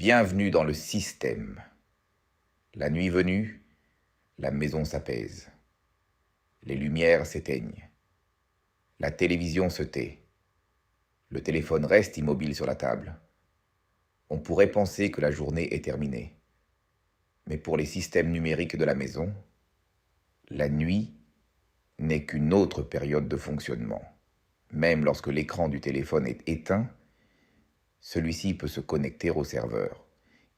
Bienvenue dans le système. La nuit venue, la maison s'apaise. Les lumières s'éteignent. La télévision se tait. Le téléphone reste immobile sur la table. On pourrait penser que la journée est terminée. Mais pour les systèmes numériques de la maison, la nuit n'est qu'une autre période de fonctionnement. Même lorsque l'écran du téléphone est éteint, celui-ci peut se connecter au serveur.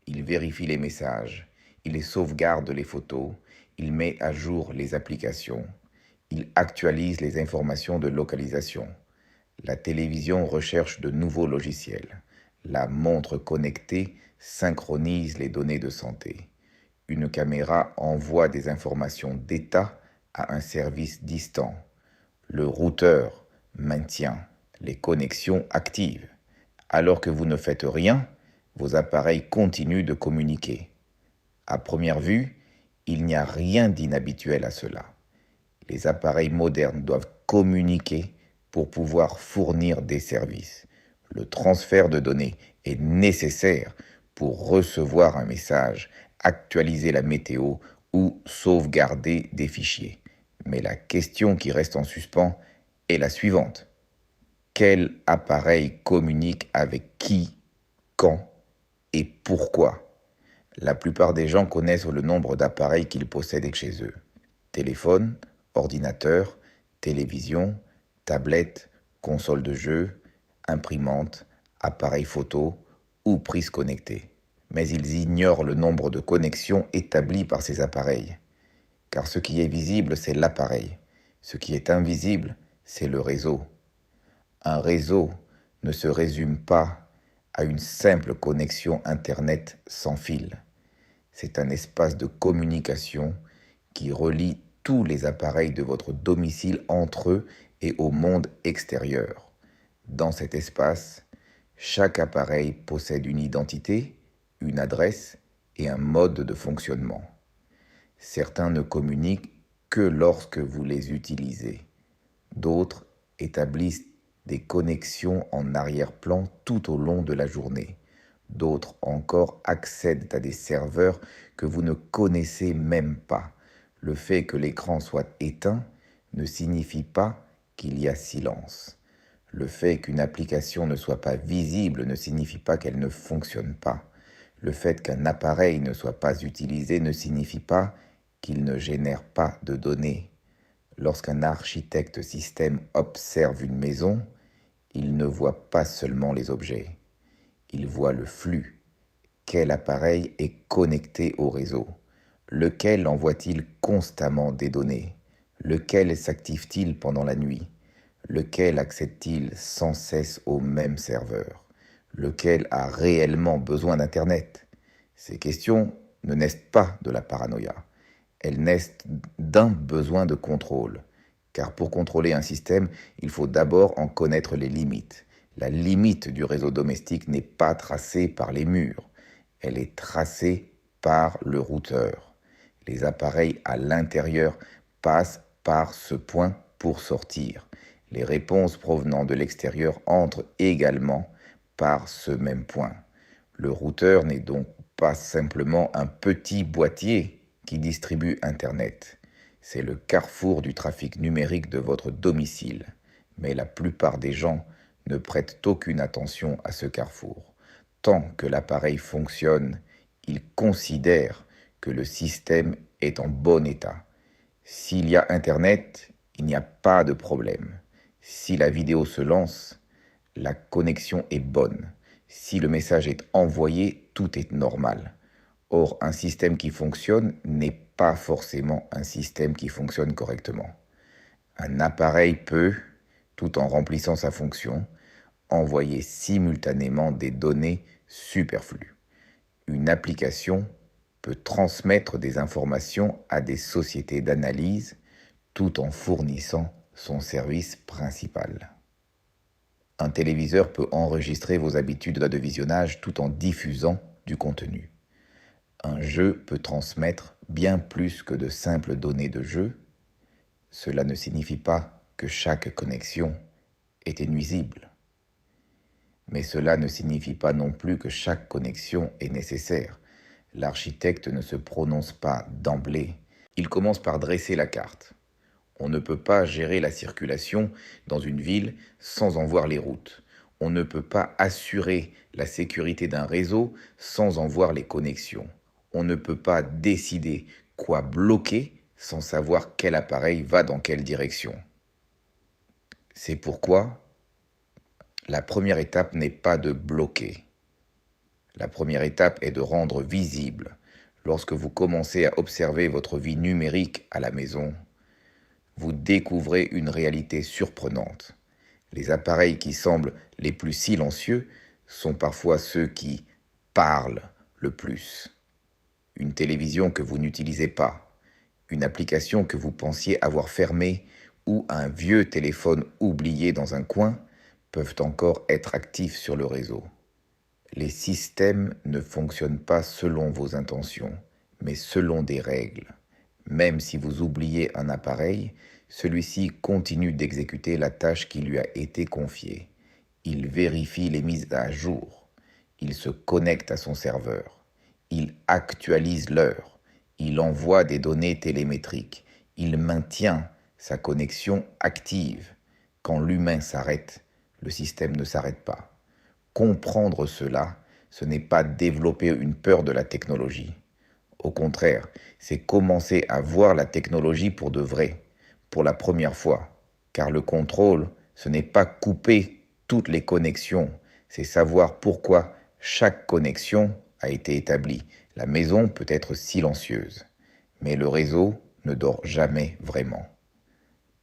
Il vérifie les messages, il sauvegarde les photos, il met à jour les applications, il actualise les informations de localisation. La télévision recherche de nouveaux logiciels. La montre connectée synchronise les données de santé. Une caméra envoie des informations d'état à un service distant. Le routeur maintient les connexions actives. Alors que vous ne faites rien, vos appareils continuent de communiquer. À première vue, il n'y a rien d'inhabituel à cela. Les appareils modernes doivent communiquer pour pouvoir fournir des services. Le transfert de données est nécessaire pour recevoir un message, actualiser la météo ou sauvegarder des fichiers. Mais la question qui reste en suspens est la suivante. Quel appareil communique avec qui, quand et pourquoi? La plupart des gens connaissent le nombre d'appareils qu'ils possèdent chez eux. Téléphone, ordinateur, télévision, tablette, console de jeu, imprimante, appareil photo ou prise connectée. Mais ils ignorent le nombre de connexions établies par ces appareils. Car ce qui est visible, c'est l'appareil. Ce qui est invisible, c'est le réseau. Un réseau ne se résume pas à une simple connexion Internet sans fil. C'est un espace de communication qui relie tous les appareils de votre domicile entre eux et au monde extérieur. Dans cet espace, chaque appareil possède une identité, une adresse et un mode de fonctionnement. Certains ne communiquent que lorsque vous les utilisez. D'autres établissent des connexions en arrière-plan tout au long de la journée. D'autres encore accèdent à des serveurs que vous ne connaissez même pas. Le fait que l'écran soit éteint ne signifie pas qu'il y a silence. Le fait qu'une application ne soit pas visible ne signifie pas qu'elle ne fonctionne pas. Le fait qu'un appareil ne soit pas utilisé ne signifie pas qu'il ne génère pas de données. Lorsqu'un architecte système observe une maison, il ne voit pas seulement les objets, il voit le flux. Quel appareil est connecté au réseau? Lequel envoie-t-il constamment des données? Lequel s'active-t-il pendant la nuit? Lequel accède-t-il sans cesse au même serveur? Lequel a réellement besoin d'Internet? Ces questions ne naissent pas de la paranoïa. Elles naissent d'un besoin de contrôle. Car pour contrôler un système, il faut d'abord en connaître les limites. La limite du réseau domestique n'est pas tracée par les murs. Elle est tracée par le routeur. Les appareils à l'intérieur passent par ce point pour sortir. Les réponses provenant de l'extérieur entrent également par ce même point. Le routeur n'est donc pas simplement un petit boîtier qui distribue Internet. C'est le carrefour du trafic numérique de votre domicile. Mais la plupart des gens ne prêtent aucune attention à ce carrefour. Tant que l'appareil fonctionne, ils considèrent que le système est en bon état. S'il y a Internet, il n'y a pas de problème. Si la vidéo se lance, la connexion est bonne. Si le message est envoyé, tout est normal. Or, un système qui fonctionne n'est pas forcément un système qui fonctionne correctement. Un appareil peut, tout en remplissant sa fonction, envoyer simultanément des données superflues. Une application peut transmettre des informations à des sociétés d'analyse tout en fournissant son service principal. Un téléviseur peut enregistrer vos habitudes de visionnage tout en diffusant du contenu. Un jeu peut transmettre bien plus que de simples données de jeu. Cela ne signifie pas que chaque connexion est nuisible. Mais cela ne signifie pas non plus que chaque connexion est nécessaire. L'architecte ne se prononce pas d'emblée. Il commence par dresser la carte. On ne peut pas gérer la circulation dans une ville sans en voir les routes. On ne peut pas assurer la sécurité d'un réseau sans en voir les connexions. On ne peut pas décider quoi bloquer sans savoir quel appareil va dans quelle direction. C'est pourquoi la première étape n'est pas de bloquer. La première étape est de rendre visible. Lorsque vous commencez à observer votre vie numérique à la maison, vous découvrez une réalité surprenante. Les appareils qui semblent les plus silencieux sont parfois ceux qui parlent le plus. Une télévision que vous n'utilisez pas, une application que vous pensiez avoir fermée ou un vieux téléphone oublié dans un coin peuvent encore être actifs sur le réseau. Les systèmes ne fonctionnent pas selon vos intentions, mais selon des règles. Même si vous oubliez un appareil, celui-ci continue d'exécuter la tâche qui lui a été confiée. Il vérifie les mises à jour. Il se connecte à son serveur. Il actualise l'heure. Il envoie des données télémétriques. Il maintient sa connexion active. Quand l'humain s'arrête, le système ne s'arrête pas. Comprendre cela, ce n'est pas développer une peur de la technologie. Au contraire, c'est commencer à voir la technologie pour de vrai, pour la première fois. Car le contrôle, ce n'est pas couper toutes les connexions, c'est savoir pourquoi chaque connexion a été établie. La maison peut être silencieuse, mais le réseau ne dort jamais vraiment.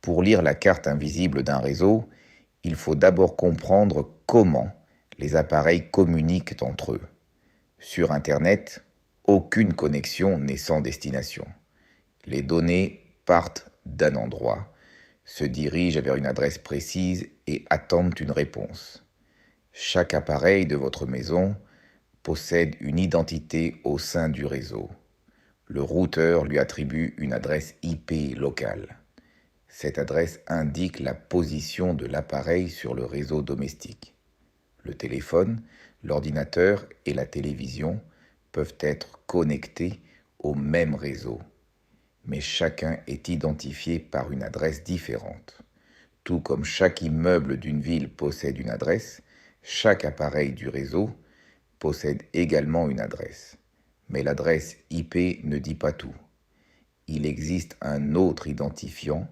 Pour lire la carte invisible d'un réseau, il faut d'abord comprendre comment les appareils communiquent entre eux. Sur Internet, aucune connexion n'est sans destination. Les données partent d'un endroit, se dirigent vers une adresse précise et attendent une réponse. Chaque appareil de votre maison possède une identité au sein du réseau. Le routeur lui attribue une adresse IP locale. Cette adresse indique la position de l'appareil sur le réseau domestique. Le téléphone, l'ordinateur et la télévision peuvent être connectés au même réseau, mais chacun est identifié par une adresse différente. Tout comme chaque immeuble d'une ville possède une adresse, chaque appareil du réseau possède également une adresse. Mais l'adresse IP ne dit pas tout. Il existe un autre identifiant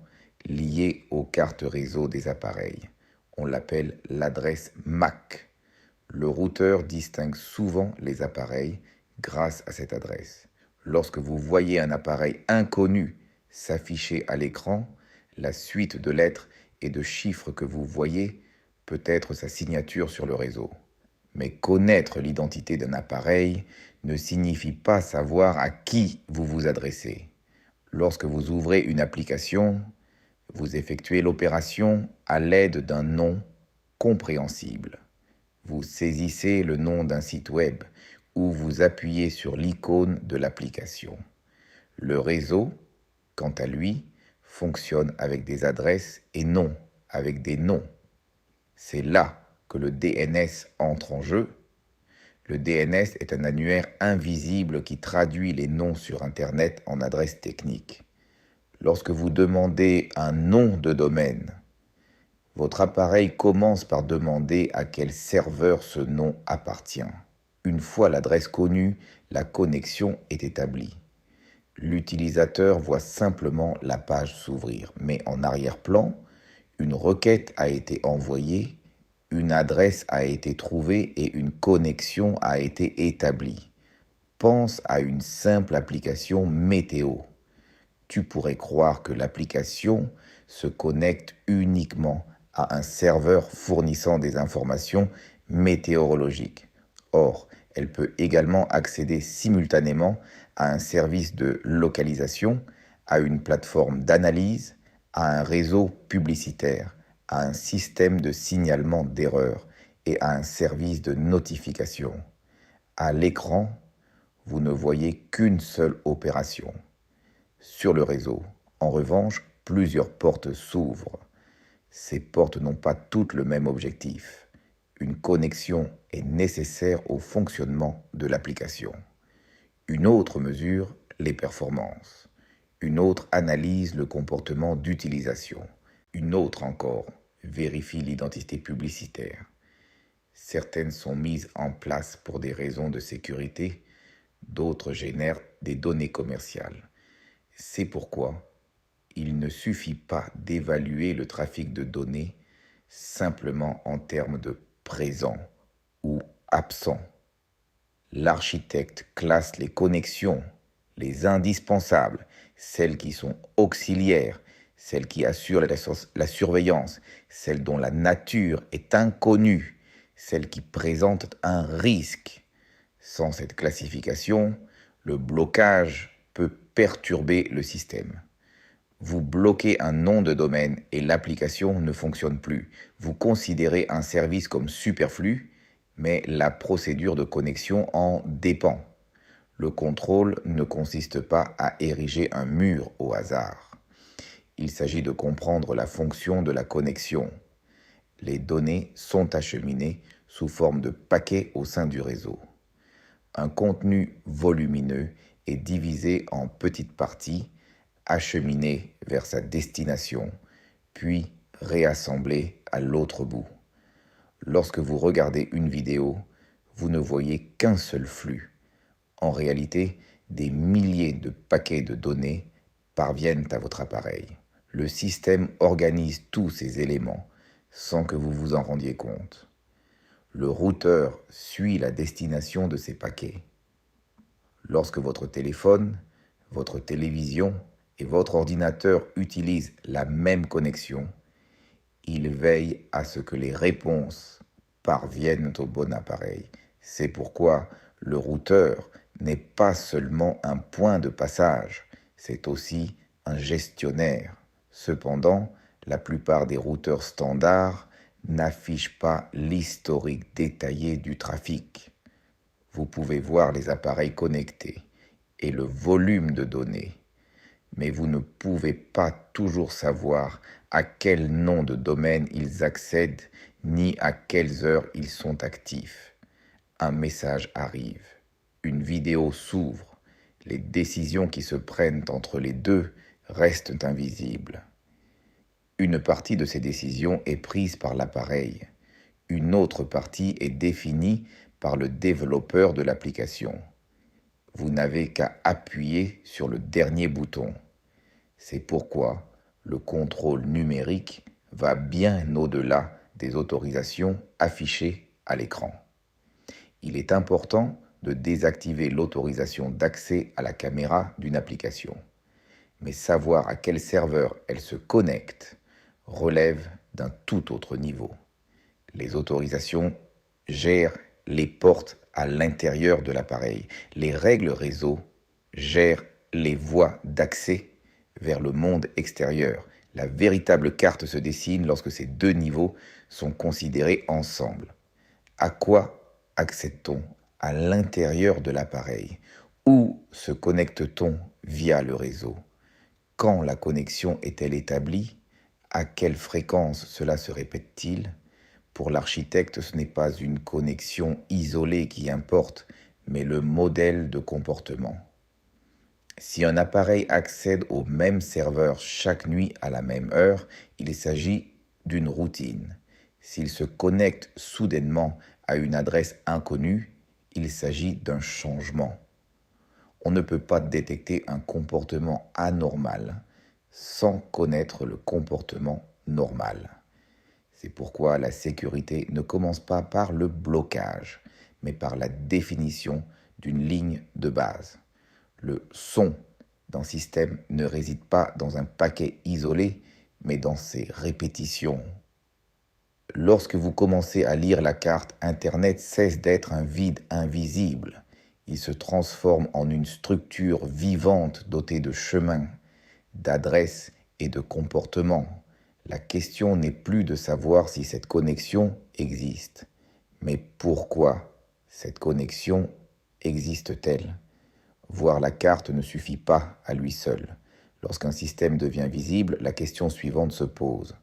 lié aux cartes réseau des appareils. On l'appelle l'adresse MAC. Le routeur distingue souvent les appareils grâce à cette adresse. Lorsque vous voyez un appareil inconnu s'afficher à l'écran, la suite de lettres et de chiffres que vous voyez peut être sa signature sur le réseau. Mais connaître l'identité d'un appareil ne signifie pas savoir à qui vous vous adressez. Lorsque vous ouvrez une application, vous effectuez l'opération à l'aide d'un nom compréhensible. Vous saisissez le nom d'un site web ou vous appuyez sur l'icône de l'application. Le réseau, quant à lui, fonctionne avec des adresses et non avec des noms. C'est là que le DNS entre en jeu. Le DNS est un annuaire invisible qui traduit les noms sur Internet en adresses techniques. Lorsque vous demandez un nom de domaine, votre appareil commence par demander à quel serveur ce nom appartient. Une fois l'adresse connue, la connexion est établie. L'utilisateur voit simplement la page s'ouvrir, mais en arrière-plan, une requête a été envoyée, une adresse a été trouvée et une connexion a été établie. Pense à une simple application météo. Tu pourrais croire que l'application se connecte uniquement à un serveur fournissant des informations météorologiques. Or, elle peut également accéder simultanément à un service de localisation, à une plateforme d'analyse, à un réseau publicitaire, à un système de signalement d'erreurs et à un service de notification. À l'écran, vous ne voyez qu'une seule opération. Sur le réseau, en revanche, plusieurs portes s'ouvrent. Ces portes n'ont pas toutes le même objectif. Une connexion est nécessaire au fonctionnement de l'application. Une autre mesure les performances. Une autre analyse le comportement d'utilisation. Une autre encore vérifie l'identité publicitaire. Certaines sont mises en place pour des raisons de sécurité, d'autres génèrent des données commerciales. C'est pourquoi il ne suffit pas d'évaluer le trafic de données simplement en termes de présent ou absent. L'architecte classe les connexions, les indispensables, celles qui sont auxiliaires, celles qui assurent la surveillance, celles dont la nature est inconnue, celles qui présentent un risque. Sans cette classification, le blocage peut perturber le système. Vous bloquez un nom de domaine et l'application ne fonctionne plus. Vous considérez un service comme superflu, mais la procédure de connexion en dépend. Le contrôle ne consiste pas à ériger un mur au hasard. Il s'agit de comprendre la fonction de la connexion. Les données sont acheminées sous forme de paquets au sein du réseau. Un contenu volumineux est divisé en petites parties, acheminé vers sa destination, puis réassemblé à l'autre bout. Lorsque vous regardez une vidéo, vous ne voyez qu'un seul flux. En réalité, des milliers de paquets de données parviennent à votre appareil. Le système organise tous ces éléments sans que vous vous en rendiez compte. Le routeur suit la destination de ces paquets. Lorsque votre téléphone, votre télévision et votre ordinateur utilisent la même connexion, il veille à ce que les réponses parviennent au bon appareil. C'est pourquoi le routeur n'est pas seulement un point de passage, c'est aussi un gestionnaire. Cependant, la plupart des routeurs standards n'affichent pas l'historique détaillé du trafic. Vous pouvez voir les appareils connectés et le volume de données, mais vous ne pouvez pas toujours savoir à quel nom de domaine ils accèdent ni à quelles heures ils sont actifs. Un message arrive, une vidéo s'ouvre, les décisions qui se prennent entre les deux restent invisibles. Une partie de ces décisions est prise par l'appareil, une autre partie est définie par le développeur de l'application. Vous n'avez qu'à appuyer sur le dernier bouton. C'est pourquoi le contrôle numérique va bien au-delà des autorisations affichées à l'écran. Il est important de désactiver l'autorisation d'accès à la caméra d'une application. Mais savoir à quel serveur elle se connecte relève d'un tout autre niveau. Les autorisations gèrent les portes à l'intérieur de l'appareil. Les règles réseau gèrent les voies d'accès vers le monde extérieur. La véritable carte se dessine lorsque ces deux niveaux sont considérés ensemble. À quoi accède-t-on à l'intérieur de l'appareil? Où se connecte-t-on via le réseau? Quand la connexion est-elle établie? À quelle fréquence cela se répète-t-il? Pour l'architecte, ce n'est pas une connexion isolée qui importe, mais le modèle de comportement. Si un appareil accède au même serveur chaque nuit à la même heure, il s'agit d'une routine. S'il se connecte soudainement à une adresse inconnue, il s'agit d'un changement. On ne peut pas détecter un comportement anormal sans connaître le comportement normal. C'est pourquoi la sécurité ne commence pas par le blocage, mais par la définition d'une ligne de base. Le son d'un système ne réside pas dans un paquet isolé, mais dans ses répétitions. Lorsque vous commencez à lire la carte, Internet cesse d'être un vide invisible. Il se transforme en une structure vivante dotée de chemins, d'adresses et de comportements. La question n'est plus de savoir si cette connexion existe, mais pourquoi cette connexion existe-t-elle? Voir la carte ne suffit pas à lui seul. Lorsqu'un système devient visible, la question suivante se pose.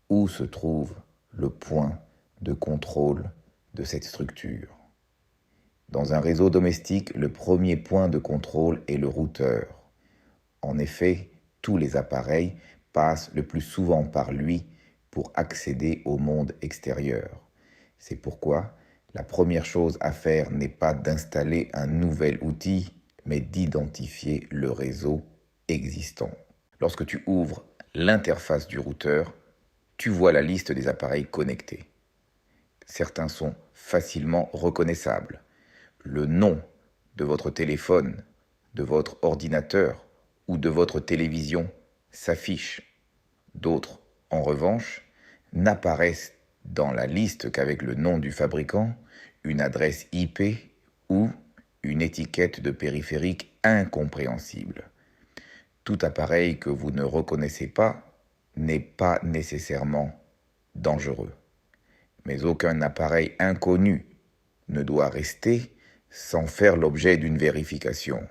Où se trouve le point de contrôle de cette structure. Dans un réseau domestique, le premier point de contrôle est le routeur. En effet, tous les appareils passent le plus souvent par lui pour accéder au monde extérieur. C'est pourquoi la première chose à faire n'est pas d'installer un nouvel outil, mais d'identifier le réseau existant. Lorsque tu ouvres l'interface du routeur, tu vois la liste des appareils connectés. Certains sont facilement reconnaissables. Le nom de votre téléphone, de votre ordinateur ou de votre télévision s'affiche. D'autres, en revanche, n'apparaissent dans la liste qu'avec le nom du fabricant, une adresse IP ou une étiquette de périphérique incompréhensible. Tout appareil que vous ne reconnaissez pas n'est pas nécessairement dangereux. Mais aucun appareil inconnu ne doit rester sans faire l'objet d'une vérification.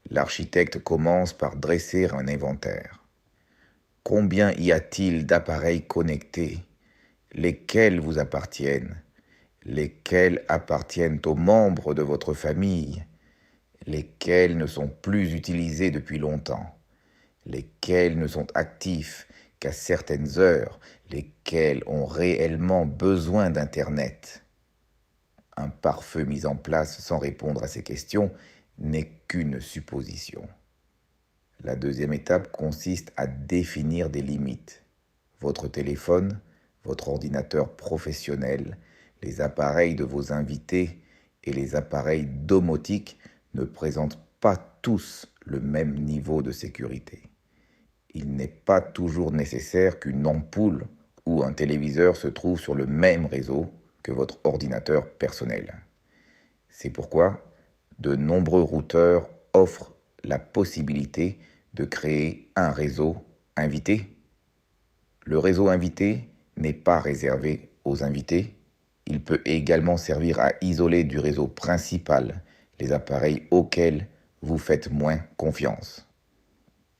L'architecte commence par dresser un inventaire. Combien y a-t-il d'appareils connectés? Lesquels vous appartiennent? Lesquels appartiennent aux membres de votre famille? Lesquels ne sont plus utilisés depuis longtemps? Lesquels ne sont actifs qu'à certaines heures? Lesquels ont réellement besoin d'Internet? Un pare-feu mis en place sans répondre à ces questions n'est qu'une supposition. La deuxième étape consiste à définir des limites. Votre téléphone, votre ordinateur professionnel, les appareils de vos invités et les appareils domotiques ne présentent pas tous le même niveau de sécurité. Il n'est pas toujours nécessaire qu'une ampoule ou un téléviseur se trouve sur le même réseau que votre ordinateur personnel. C'est pourquoi de nombreux routeurs offrent la possibilité de créer un réseau invité. Le réseau invité n'est pas réservé aux invités. Il peut également servir à isoler du réseau principal les appareils auxquels vous faites moins confiance.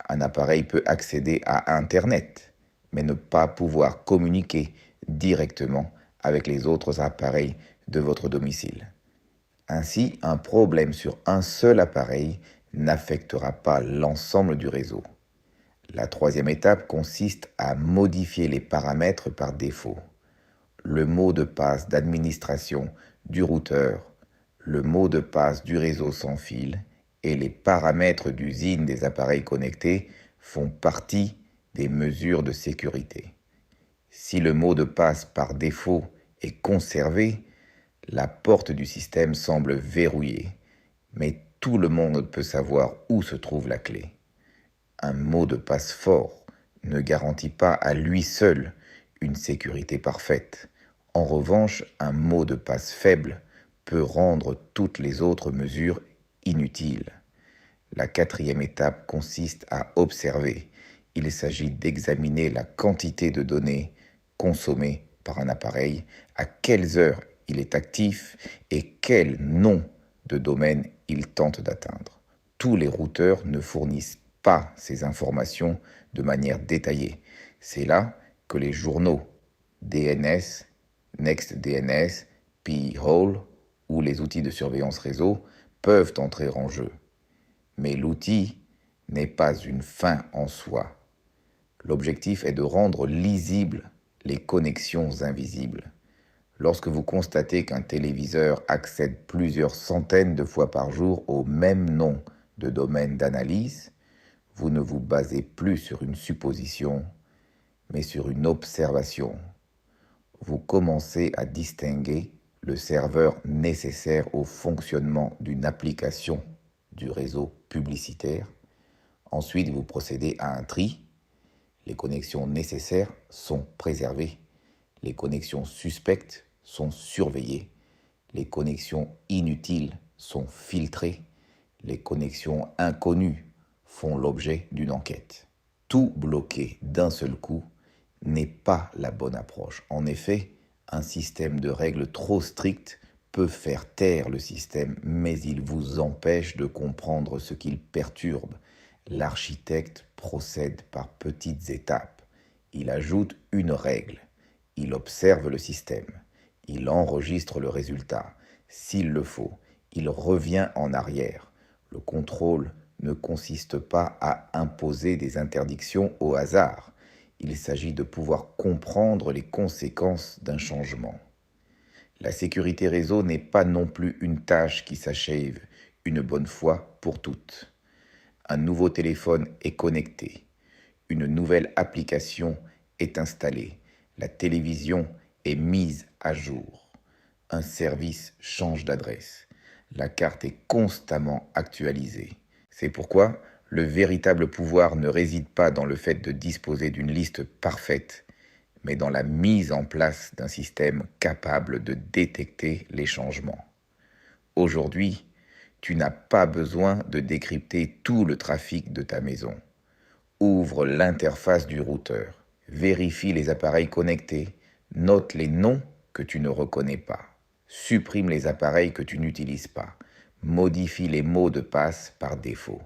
Un appareil peut accéder à Internet, mais ne pas pouvoir communiquer directement avec les autres appareils de votre domicile. Ainsi, un problème sur un seul appareil n'affectera pas l'ensemble du réseau. La troisième étape consiste à modifier les paramètres par défaut. Le mot de passe d'administration du routeur, le mot de passe du réseau sans fil et les paramètres d'usine des appareils connectés font partie des mesures de sécurité. Si le mot de passe par défaut est conservé, la porte du système semble verrouillée, mais tout le monde peut savoir où se trouve la clé. Un mot de passe fort ne garantit pas à lui seul une sécurité parfaite. En revanche, un mot de passe faible peut rendre toutes les autres mesures inutiles. La quatrième étape consiste à observer. Il s'agit d'examiner la quantité de données consommées par un appareil, à quelles heures il est actif et quel nom de domaine il tente d'atteindre. Tous les routeurs ne fournissent pas ces informations de manière détaillée. C'est là que les journaux DNS, NextDNS, Pi-hole ou les outils de surveillance réseau peuvent entrer en jeu. Mais l'outil n'est pas une fin en soi. L'objectif est de rendre lisibles les connexions invisibles. Lorsque vous constatez qu'un téléviseur accède plusieurs centaines de fois par jour au même nom de domaine d'analyse, vous ne vous basez plus sur une supposition, mais sur une observation. Vous commencez à distinguer le serveur nécessaire au fonctionnement d'une application du réseau publicitaire. Ensuite, vous procédez à un tri. Les connexions nécessaires sont préservées. Les connexions suspectes sont surveillées. Les connexions inutiles sont filtrées. Les connexions inconnues font l'objet d'une enquête. Tout bloquer d'un seul coup n'est pas la bonne approche. En effet, un système de règles trop strictes peut faire taire le système, mais il vous empêche de comprendre ce qu'il perturbe. L'architecte procède par petites étapes. Il ajoute une règle. Il observe le système. Il enregistre le résultat. S'il le faut, il revient en arrière. Le contrôle ne consiste pas à imposer des interdictions au hasard. Il s'agit de pouvoir comprendre les conséquences d'un changement. La sécurité réseau n'est pas non plus une tâche qui s'achève une bonne fois pour toutes. Un nouveau téléphone est connecté. Une nouvelle application est installée. La télévision est mise à jour. Un service change d'adresse. La carte est constamment actualisée. C'est pourquoi le véritable pouvoir ne réside pas dans le fait de disposer d'une liste parfaite, mais dans la mise en place d'un système capable de détecter les changements. Aujourd'hui, tu n'as pas besoin de décrypter tout le trafic de ta maison. Ouvre l'interface du routeur, vérifie les appareils connectés, note les noms que tu ne reconnais pas, supprime les appareils que tu n'utilises pas, modifie les mots de passe par défaut.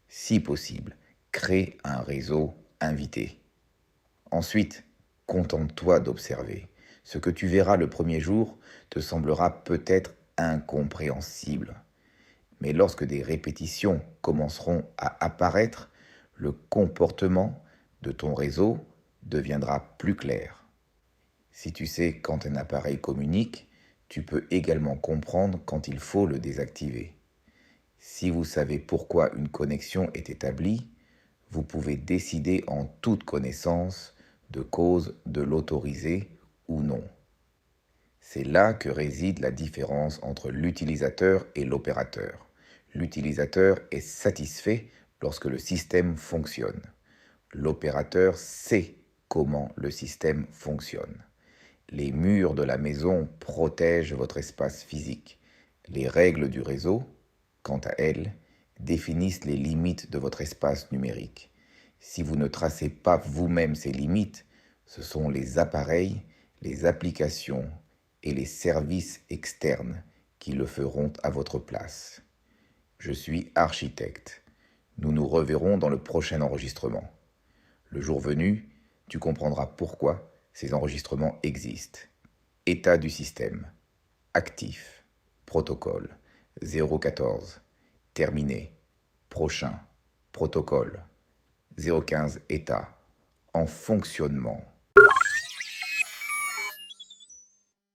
Si possible, crée un réseau invité. Ensuite, contente-toi d'observer. Ce que tu verras le premier jour te semblera peut-être incompréhensible. Mais lorsque des répétitions commenceront à apparaître, le comportement de ton réseau deviendra plus clair. Si tu sais quand un appareil communique, tu peux également comprendre quand il faut le désactiver. Si vous savez pourquoi une connexion est établie, vous pouvez décider en toute connaissance de cause de l'autoriser ou non. C'est là que réside la différence entre l'utilisateur et l'opérateur. L'utilisateur est satisfait lorsque le système fonctionne. L'opérateur sait comment le système fonctionne. Les murs de la maison protègent votre espace physique. Les règles du réseau, quant à elles, définissent les limites de votre espace numérique. Si vous ne tracez pas vous-même ces limites, ce sont les appareils, les applications et les services externes qui le feront à votre place. Je suis architecte. Nous nous reverrons dans le prochain enregistrement. Le jour venu, tu comprendras pourquoi ces enregistrements existent. État du système. Actif. Protocole. 014. Terminé. Prochain. Protocole. 015. État. En fonctionnement.